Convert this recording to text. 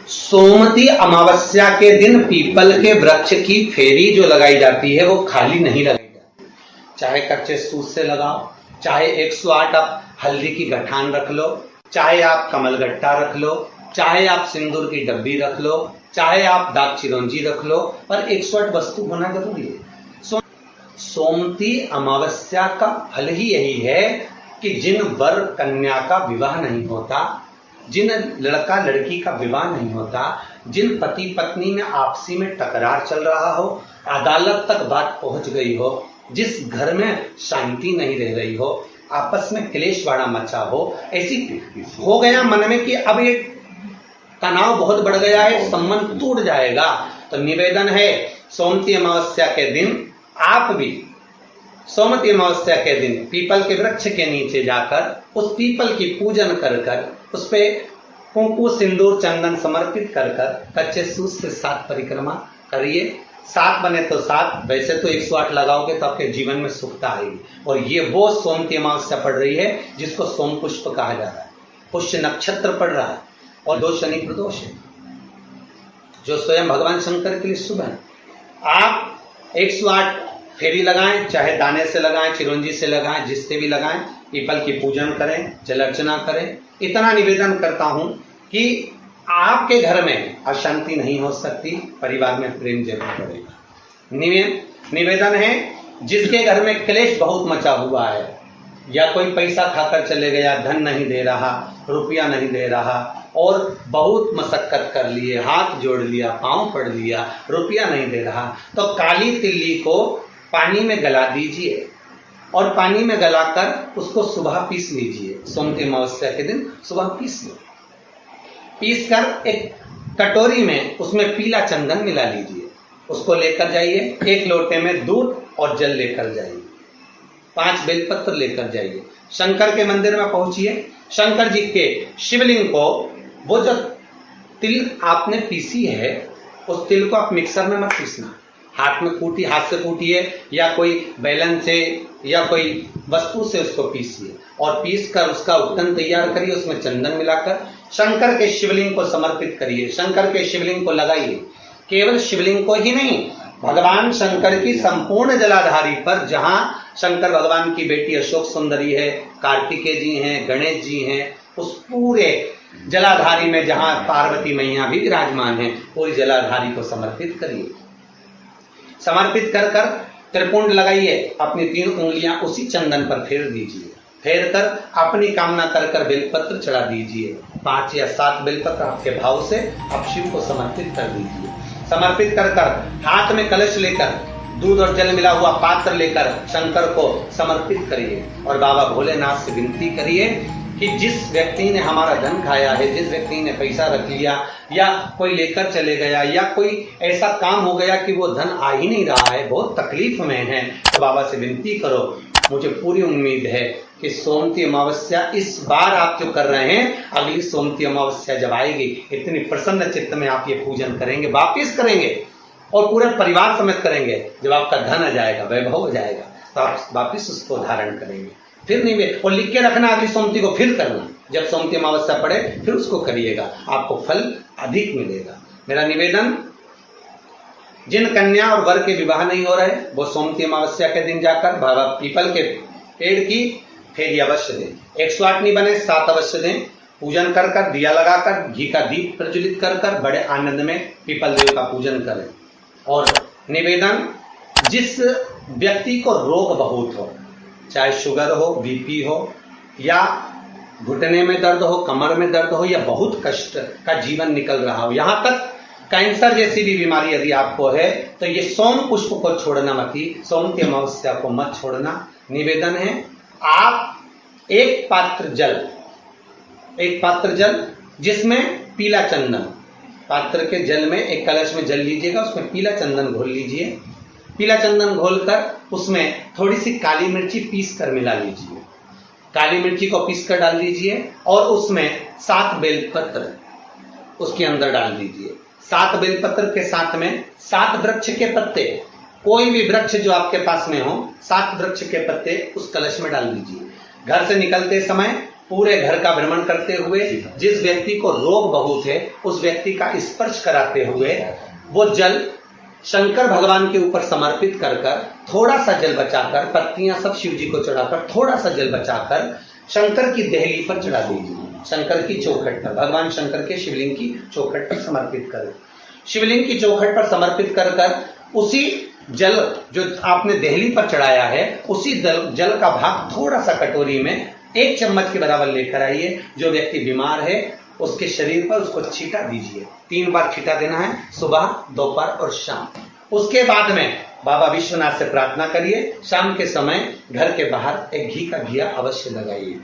सोमती अमावस्या के दिन पीपल के वृक्ष की फेरी जो लगाई जाती है वो खाली नहीं लगाई जाती। चाहे कच्चे सूत से लगाओ, चाहे 108 आप हल्दी की गठान रख लो, चाहे आप कमलगट्टा रख लो, चाहे आप सिंदूर की डब्बी रख लो, चाहे आप दाग चिरौंजी रख लो, पर 108 वस्तु होना जरूरी है। सोमती अमावस्या का फल ही यही है कि जिन वर कन्या का विवाह नहीं होता, जिन लड़का लड़की का विवाह नहीं होता, जिन पति पत्नी में आपसी में टकरार चल रहा हो, अदालत तक बात पहुंच गई हो, जिस घर में शांति नहीं रह रही हो, आपस में क्लेश वाड़ा मचा हो, ऐसी हो गया मन में कि अब ये तनाव बहुत बढ़ गया है, संबंध टूट जाएगा, तो निवेदन है सोमती अमावस्या के दिन आप भी सोमती अमावस्या के दिन पीपल के वृक्ष के नीचे जाकर उस पीपल की पूजन कर कर उस पे कुंकु सिंदूर चंदन समर्पित कर कर कच्चे सूत से 7 परिक्रमा करिए। 7 बने तो 7, वैसे तो 108 लगाओगे तो आपके जीवन में सुखता आएगी। और ये वो सोमती अमावस्या पड़ रही है जिसको सोम पुष्प कहा जा रहा है, पुष्य नक्षत्र पड़ रहा है और 2 शनि प्रदोष है जो स्वयं भगवान शंकर के लिए शुभ है। आप 108 फेरी लगाएं, चाहे दाने से लगाएं, चिरौंजी से लगाएं, जिससे भी लगाएं, पीपल की पूजन करें, जल अर्चना करें। इतना निवेदन करता हूं कि आपके घर में अशांति नहीं हो सकती, परिवार में प्रेम जरूर बढ़ेगा। निवेदन है जिसके घर में क्लेश बहुत मचा हुआ है, या कोई पैसा खाकर चले गया, धन नहीं दे रहा, रुपया नहीं दे रहा, और बहुत मशक्कत कर लिए, हाथ जोड़ लिया, पांव पड़ लिया, रुपया नहीं दे रहा, तो काली तिल्ली को पानी में गला दीजिए और पानी में गलाकर उसको सुबह पीस लीजिए। सोमती अमावस्या के दिन सुबह पीस लो, पीस कर एक कटोरी में उसमें पीला चंदन मिला लीजिए, उसको लेकर जाइए, 1 लोटे में दूध और जल लेकर जाइए, 5 बेलपत्र लेकर जाइए, शंकर के मंदिर में पहुंचिए, शंकर जी के शिवलिंग को, वो जो तिल आपने पीसी है उस तिल को आप मिक्सर में मत पीसना, हाथ में कूटिए, हाथ से कूटिए या कोई बेलन से या कोई वस्तु से उसको पीसिए और पीस कर उसका उपटन तैयार करिए, उसमें चंदन मिलाकर शंकर के शिवलिंग को समर्पित करिए, शंकर के शिवलिंग को लगाइए। केवल शिवलिंग को ही नहीं, भगवान शंकर की संपूर्ण जलाधारी पर, जहां शंकर भगवान की बेटी अशोक सुंदरी है, कार्तिकेय जी हैं, गणेश जी हैं, उस पूरे जलाधारी में जहां पार्वती मैया भी विराजमान है, पूरी जलाधारी को समर्पित करिए। समर्पित कर कर त्रिपुंड लगाइए, अपनी 3 उंगलियां उसी चंदन पर फेर दीजिए, फेर कर अपनी कामना कर कर बेलपत्र चढ़ा दीजिए, 5 या 7 बेलपत्र आपके भाव से आप शिव को समर्पित कर दीजिए। समर्पित कर कर हाथ में कलश लेकर दूध और जल मिला हुआ पात्र लेकर शंकर को समर्पित करिए और बाबा भोलेनाथ से विनती करिए कि जिस व्यक्ति ने हमारा धन खाया है, जिस व्यक्ति ने पैसा रख लिया या कोई लेकर चले गया या कोई ऐसा काम हो गया कि वो धन आ ही नहीं रहा है, बहुत तकलीफ में है, तो बाबा से विनती करो। मुझे पूरी उम्मीद है कि सोमती अमावस्या इस बार आप जो कर रहे हैं, अगली सोमती अमावस्या जब आएगी, इतनी प्रसन्न चित्त में आप ये पूजन करेंगे, वापिस करेंगे और पूरे परिवार समेत करेंगे। जब आपका धन आ जाएगा, वैभव हो जाएगा, तो आप वापिस उसको धारण करेंगे। फिर नहीं, और लिख के रखना, अगली सोमती को फिर करना, जब सोमती अमावस्या पड़े फिर उसको करिएगा, आपको फल अधिक मिलेगा। मेरा निवेदन, जिन कन्या और वर के विवाह नहीं हो रहे, वो सोमती अमावस्या के दिन जाकर बाबा पीपल के पेड़ की फेरी अवश्य दें। 108 नहीं बने 7 अवश्य दें। पूजन कर कर, दिया लगाकर, घी का दीप प्रज्वलित कर कर बड़े आनंद में पीपल देव का पूजन करें। और निवेदन, जिस व्यक्ति को रोग बहुत हो, चाहे शुगर हो, बीपी हो, या घुटने में दर्द हो, कमर में दर्द हो, या बहुत कष्ट का जीवन निकल रहा हो, यहां तक कैंसर जैसी भी बीमारी यदि आपको है, तो ये सोम पुष्प को छोड़ना मत ही, सोमती अमावस्या को मत छोड़ना। निवेदन है, आप एक पात्र जल जिसमें पीला चंदन, पात्र के जल में एक कलश में जल लीजिएगा, उसमें पीला चंदन घोल लीजिए, पीला चंदन घोलकर उसमें थोड़ी सी काली मिर्ची पीस कर मिला लीजिए, काली मिर्ची को पीस कर डाल दीजिए और उसमें 7 बेलपत्र उसके अंदर डाल दीजिए। 7 बेलपत्र के साथ में 7 वृक्ष के पत्ते, कोई भी वृक्ष जो आपके पास में हो, 7 वृक्ष के पत्ते उस कलश में डाल दीजिए। घर से निकलते समय पूरे घर का भ्रमण करते हुए जिस व्यक्ति को रोग बहुत है उस व्यक्ति का स्पर्श कराते हुए वो जल शंकर भगवान के ऊपर समर्पित कर थोड़ा सा जल बचाकर, पत्तियां सब शिव जी को चढ़ाकर थोड़ा सा जल बचाकर शंकर की देहली पर चढ़ा दीजिए, शंकर की चौखट पर, भगवान शंकर के शिवलिंग की चौखट पर समर्पित करें। शिवलिंग की चौखट पर समर्पित कर उसी जल जो आपने देहली पर चढ़ाया है उसी जल का भाग थोड़ा सा कटोरी में 1 चम्मच के बराबर लेकर आइए। जो व्यक्ति बीमार है उसके शरीर पर उसको छींटा दीजिए। 3 बार छींटा देना है, सुबह, दोपहर और शाम। उसके बाद में बाबा विश्वनाथ से प्रार्थना करिए। शाम के समय घर के बाहर एक घी का दिया अवश्य लगाइए।